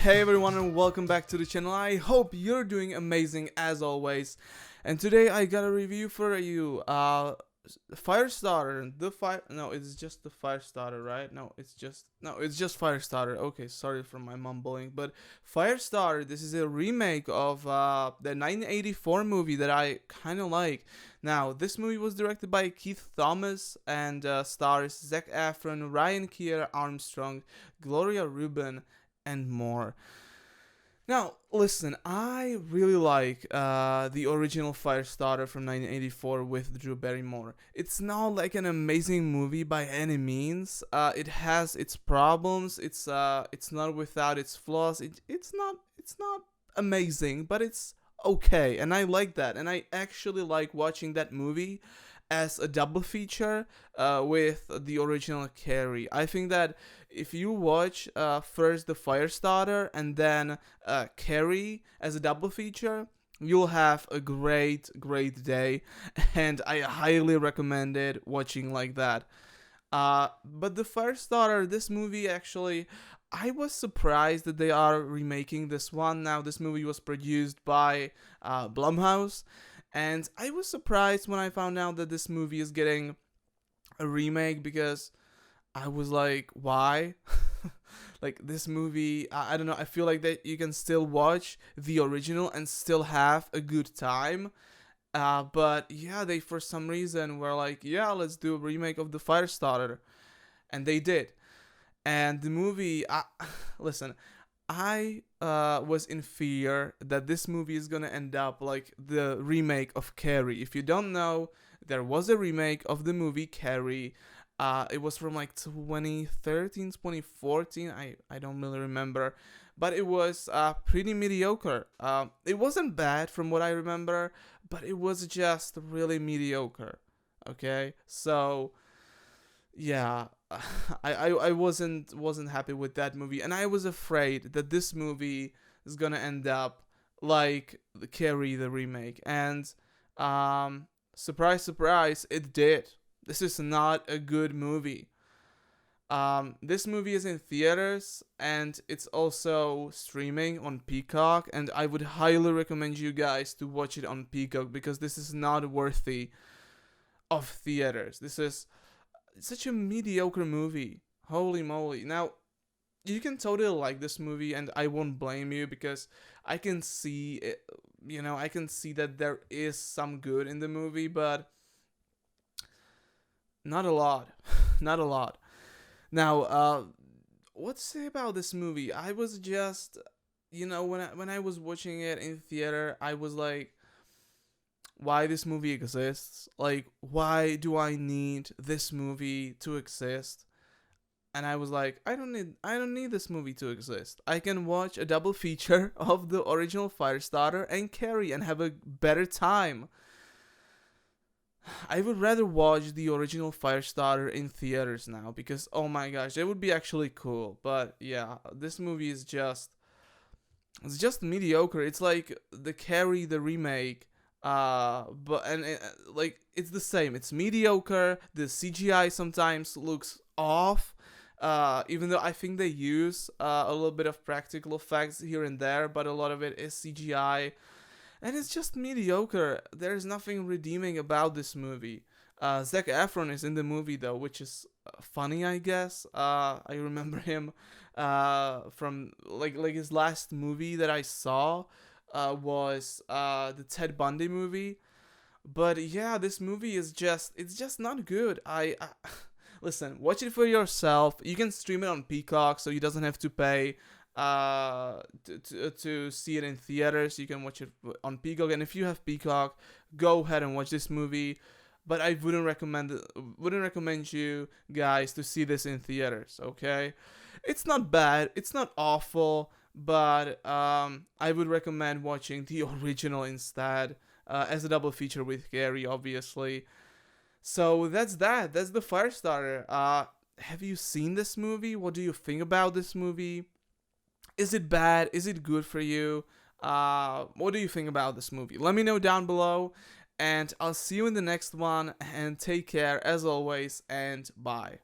Hey everyone and welcome back to the channel. I hope you're doing amazing as always. And today I got a review for you. Firestarter. It's just the Firestarter, right? It's just Firestarter. Okay, sorry for my mumbling, but Firestarter, this is a remake of the 1984 movie that I kind of like. Now, this movie was directed by Keith Thomas and stars Zac Efron, Ryan Kier Armstrong, Gloria Reuben, and more. Now, listen, I really like the original Firestarter from 1984 with Drew Barrymore. It's not like an amazing movie by any means. It has its problems. It's not without its flaws. It's not amazing, but it's okay, and I like that. And I actually like watching that movie as a double feature with the original Carrie. I think that if you watch first the Firestarter and then Carrie as a double feature, you'll have a great day, and I highly recommend it watching like that. But the Firestarter, this movie actually, I was surprised that they are remaking this one. Now, this movie was produced by Blumhouse, and I was surprised when I found out that this movie is getting a remake because I was like, why? Like, this movie, I don't know, I feel like that you can still watch the original and still have a good time. But yeah, they for some reason were like, yeah, let's do a remake of the Firestarter. And they did. And the movie, listen, I was in fear that this movie is gonna end up like the remake of Carrie. If you don't know, there was a remake of the movie Carrie. It was from like 2013, 2014. I don't really remember, but it was pretty mediocre. It wasn't bad from what I remember, but it was just really mediocre. Okay, so yeah, I wasn't happy with that movie, and I was afraid that this movie is gonna end up like the Carrie the remake, and surprise surprise, it did. This is not a good movie. This movie is in theaters and it's also streaming on Peacock, and I would highly recommend you guys to watch it on Peacock because this is not worthy of theaters. This is such a mediocre movie. Holy moly. Now, you can totally like this movie and I won't blame you because I can see it, I can see that there is some good in the movie, but not a lot. Not a lot. Now, what to say about this movie? I was just, when I was watching it in theater, I was like, why this movie exists? Like, why do I need this movie to exist? And I was like, I don't need this movie to exist. I can watch a double feature of the original Firestarter and Carrie and have a better time. I would rather watch the original Firestarter in theaters now because, oh my gosh, it would be actually cool. But yeah, this movie is it's just mediocre. It's like the Carrie the remake, like it's the same. It's mediocre. The CGI sometimes looks off. Even though I think they use a little bit of practical effects here and there, but a lot of it is CGI. And it's just mediocre. There's nothing redeeming about this movie. Zac Efron is in the movie though, which is funny, I guess. I remember him from like his last movie that I saw was the Ted Bundy movie. But yeah, this movie is just not good. I listen, watch it for yourself. You can stream it on Peacock, so you doesn't have to pay to see it in theaters. You can watch it on Peacock, and if you have Peacock, go ahead and watch this movie. But I wouldn't recommend you guys to see this in theaters. Okay, it's not bad, it's not awful, but I would recommend watching the original instead as a double feature with Gary, obviously. So that's that. That's the Firestarter. Have you seen this movie? What do you think about this movie? Is it bad? Is it good for you? What do you think about this movie? Let me know down below, and I'll see you in the next one, and take care as always, and bye.